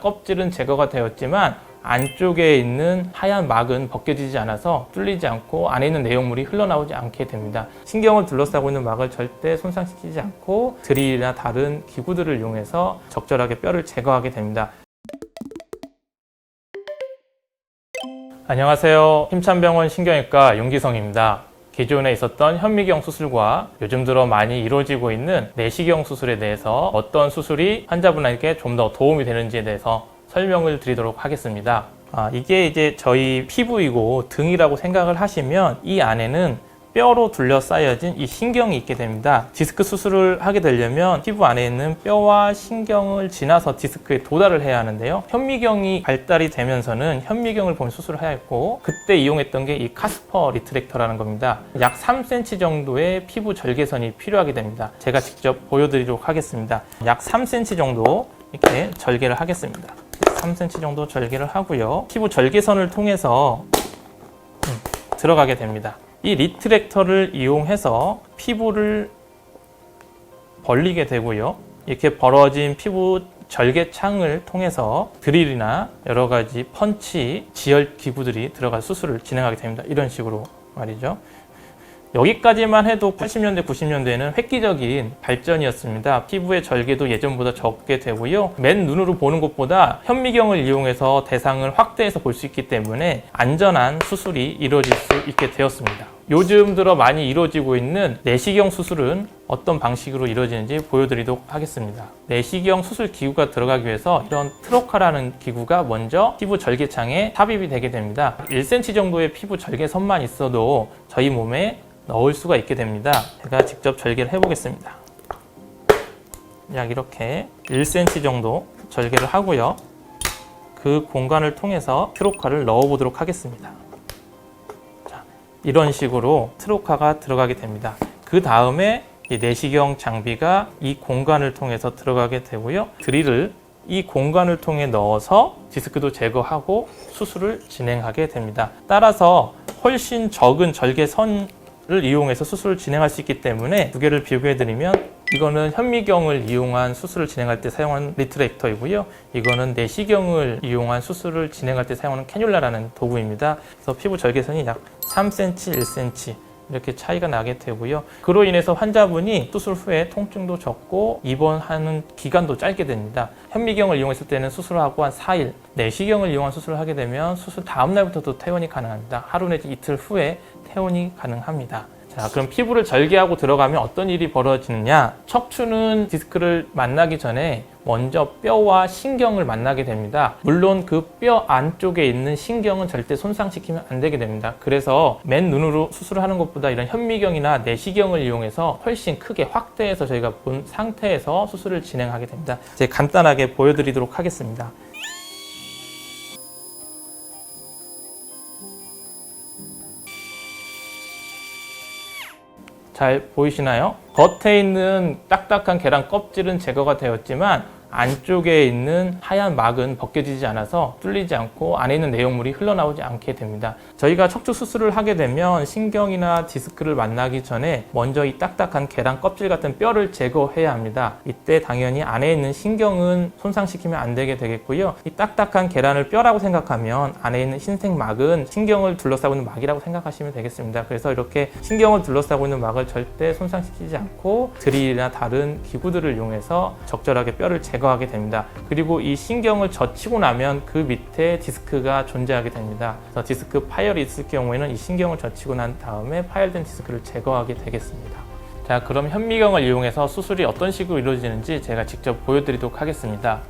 껍질은 제거가 되었지만 안쪽에 있는 하얀 막은 벗겨지지 않아서 뚫리지 않고 안에 있는 내용물이 흘러나오지 않게 됩니다. 신경을 둘러싸고 있는 막을 절대 손상시키지 않고 드릴이나 다른 기구들을 이용해서 적절하게 뼈를 제거하게 됩니다. 안녕하세요. 힘찬병원 신경외과 윤기성입니다. 기존에 있었던 현미경 수술과 요즘 들어 많이 이루어지고 있는 내시경 수술에 대해서 어떤 수술이 환자분에게 좀 더 도움이 되는지에 대해서 설명을 드리도록 하겠습니다. 이게 이제 저희 피부이고 등이라고 생각을 하시면 이 안에는 뼈로 둘러싸여진 이 신경이 있게 됩니다. 디스크 수술을 하게 되려면 피부 안에 있는 뼈와 신경을 지나서 디스크에 도달을 해야 하는데요. 현미경이 발달이 되면서는 현미경을 보면 수술을 해야 했고, 그때 이용했던 게 이 카스퍼 리트랙터라는 겁니다. 약 3cm 정도의 피부 절개선이 필요하게 됩니다. 제가 직접 보여드리도록 하겠습니다. 약 3cm 정도 이렇게 절개를 하겠습니다. 3cm 정도 절개를 하고요. 피부 절개선을 통해서 들어가게 됩니다. 이 리트랙터를 이용해서 피부를 벌리게 되고요. 이렇게 벌어진 피부 절개창을 통해서 드릴이나 여러 가지 펀치, 지혈 기구들이 들어갈 수술을 진행하게 됩니다. 이런 식으로 말이죠. 여기까지만 해도 80년대, 90년대에는 획기적인 발전이었습니다. 피부의 절개도 예전보다 적게 되고요. 맨 눈으로 보는 것보다 현미경을 이용해서 대상을 확대해서 볼 수 있기 때문에 안전한 수술이 이루어질 수 있게 되었습니다. 요즘 들어 많이 이루어지고 있는 내시경 수술은 어떤 방식으로 이루어지는지 보여드리도록 하겠습니다. 내시경 수술 기구가 들어가기 위해서 이런 트로카라는 기구가 먼저 피부 절개창에 삽입이 되게 됩니다. 1cm 정도의 피부 절개선만 있어도 저희 몸에 넣을 수가 있게 됩니다. 제가 직접 절개를 해보겠습니다. 약 이렇게 1cm 정도 절개를 하고요. 그 공간을 통해서 트로카를 넣어보도록 하겠습니다. 자, 이런 식으로 트로카가 들어가게 됩니다. 그 다음에 이 내시경 장비가 이 공간을 통해서 들어가게 되고요. 드릴을 이 공간을 통해 넣어서 디스크도 제거하고 수술을 진행하게 됩니다. 따라서 훨씬 적은 절개선을 이용해서 수술을 진행할 수 있기 때문에 두 개를 비교해드리면, 이거는 현미경을 이용한 수술을 진행할 때 사용하는 리트랙터이고요. 이거는 내시경을 이용한 수술을 진행할 때 사용하는 캐뉼라라는 도구입니다. 그래서 피부 절개선이 약 3cm, 1cm 이렇게 차이가 나게 되고요. 그로 인해서 환자분이 수술 후에 통증도 적고 입원하는 기간도 짧게 됩니다. 현미경을 이용했을 때는 수술하고 한 4일, 내시경을 이용한 수술을 하게 되면 수술 다음 날부터도 퇴원이 가능합니다. 하루 내지 이틀 후에 퇴원이 가능합니다. 자, 그럼 피부를 절개하고 들어가면 어떤 일이 벌어지느냐? 척추는 디스크를 만나기 전에 먼저 뼈와 신경을 만나게 됩니다. 물론 그 뼈 안쪽에 있는 신경은 절대 손상시키면 안 되게 됩니다. 그래서 맨 눈으로 수술을 하는 것보다 이런 현미경이나 내시경을 이용해서 훨씬 크게 확대해서 저희가 본 상태에서 수술을 진행하게 됩니다. 이제 간단하게 보여드리도록 하겠습니다. 잘 보이시나요? 겉에 있는 딱딱한 계란 껍질은 제거가 되었지만 안쪽에 있는 하얀 막은 벗겨지지 않아서 뚫리지 않고 안에 있는 내용물이 흘러나오지 않게 됩니다. 저희가 척추 수술을 하게 되면 신경이나 디스크를 만나기 전에 먼저 이 딱딱한 계란 껍질 같은 뼈를 제거해야 합니다. 이때 당연히 안에 있는 신경은 손상시키면 안 되게 되겠고요. 이 딱딱한 계란을 뼈라고 생각하면 안에 있는 흰색 막은 신경을 둘러싸고 있는 막이라고 생각하시면 되겠습니다. 그래서 이렇게 신경을 둘러싸고 있는 막을 절대 손상시키지 않고 드릴이나 다른 기구들을 이용해서 적절하게 뼈를 제거하게 됩니다. 그리고 이 신경을 젖히고 나면 그 밑에 디스크가 존재하게 됩니다. 그래서 디스크 파열이 있을 경우에는 이 신경을 젖히고 난 다음에 파열된 디스크를 제거하게 되겠습니다. 자, 그럼 현미경을 이용해서 수술이 어떤 식으로 이루어지는지 제가 직접 보여드리도록 하겠습니다.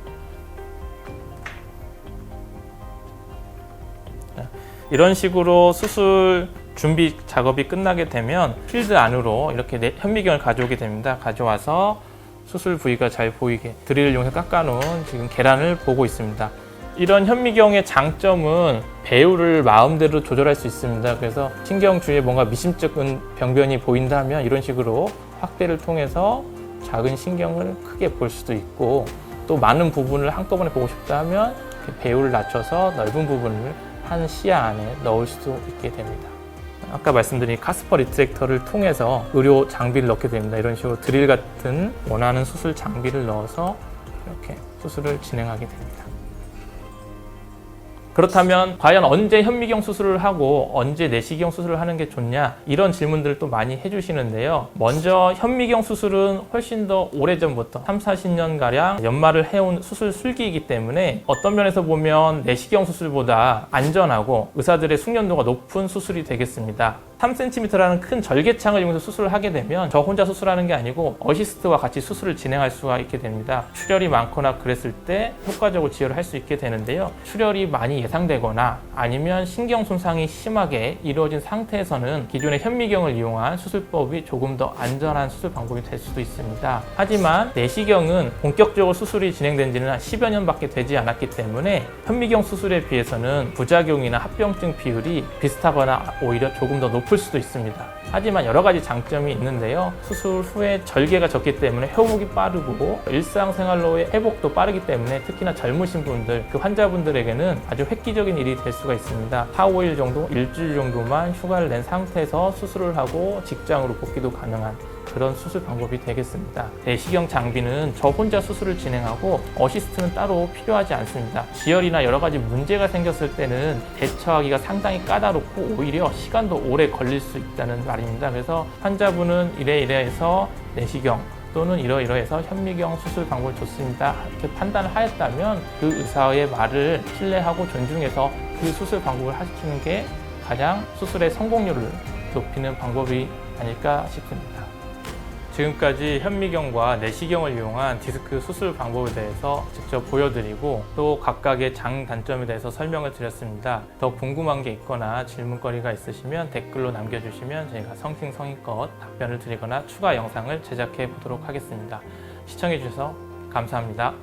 자, 이런 식으로 수술 준비 작업이 끝나게 되면 필드 안으로 이렇게 현미경을 가져오게 됩니다. 가져와서 수술 부위가 잘 보이게 드릴을 이용해서 깎아놓은 지금 계란을 보고 있습니다. 이런 현미경의 장점은 배우를 마음대로 조절할 수 있습니다. 그래서 신경 주위에 뭔가 미심쩍은 병변이 보인다면 이런 식으로 확대를 통해서 작은 신경을 크게 볼 수도 있고, 또 많은 부분을 한꺼번에 보고 싶다 하면 배우를 낮춰서 넓은 부분을 한 시야 안에 넣을 수도 있게 됩니다. 아까 말씀드린 카스퍼 리트랙터를 통해서 의료 장비를 넣게 됩니다. 이런 식으로 드릴 같은 원하는 수술 장비를 넣어서 이렇게 수술을 진행하게 됩니다. 그렇다면 과연 언제 현미경 수술을 하고 언제 내시경 수술을 하는 게 좋냐, 이런 질문들을 또 많이 해주시는데요. 먼저 현미경 수술은 훨씬 더 오래전부터 30-40년가량 연마를 해온 수술 술기이기 때문에 어떤 면에서 보면 내시경 수술보다 안전하고 의사들의 숙련도가 높은 수술이 되겠습니다. 3cm라는 큰 절개창을 이용해서 수술을 하게 되면 저 혼자 수술하는 게 아니고 어시스트와 같이 수술을 진행할 수가 있게 됩니다. 출혈이 많거나 그랬을 때 효과적으로 지혈을 할 수 있게 되는데요. 출혈이 많이 예상되거나 아니면 신경 손상이 심하게 이루어진 상태에서는 기존의 현미경을 이용한 수술법이 조금 더 안전한 수술 방법이 될 수도 있습니다. 하지만 내시경은 본격적으로 수술이 진행된 지는 한 10여 년밖에 되지 않았기 때문에 현미경 수술에 비해서는 부작용이나 합병증 비율이 비슷하거나 오히려 조금 더 높을 수도 있습니다. 하지만 여러 가지 장점이 있는데요. 수술 후에 절개가 적기 때문에 회복이 빠르고 일상생활로의 회복도 빠르기 때문에 특히나 젊으신 분들, 그 환자분들에게는 아주 획기적인 일이 될 수가 있습니다. 4, 5일 정도, 일주일 정도만 휴가를 낸 상태에서 수술을 하고 직장으로 복귀도 가능한 그런 수술 방법이 되겠습니다. 내시경 장비는 저 혼자 수술을 진행하고 어시스트는 따로 필요하지 않습니다. 지혈이나 여러 가지 문제가 생겼을 때는 대처하기가 상당히 까다롭고 오히려 시간도 오래 걸릴 수 있다는 말입니다. 그래서 환자분은 이래이래해서 내시경 또는 이러이러해서 현미경 수술 방법이 좋습니다, 이렇게 판단을 하였다면 그 의사의 말을 신뢰하고 존중해서 그 수술 방법을 하시는 게 가장 수술의 성공률을 높이는 방법이 아닐까 싶습니다. 지금까지 현미경과 내시경을 이용한 디스크 수술 방법에 대해서 직접 보여드리고 또 각각의 장단점에 대해서 설명을 드렸습니다. 더 궁금한 게 있거나 질문거리가 있으시면 댓글로 남겨주시면 저희가 성심성의껏 답변을 드리거나 추가 영상을 제작해 보도록 하겠습니다. 시청해 주셔서 감사합니다.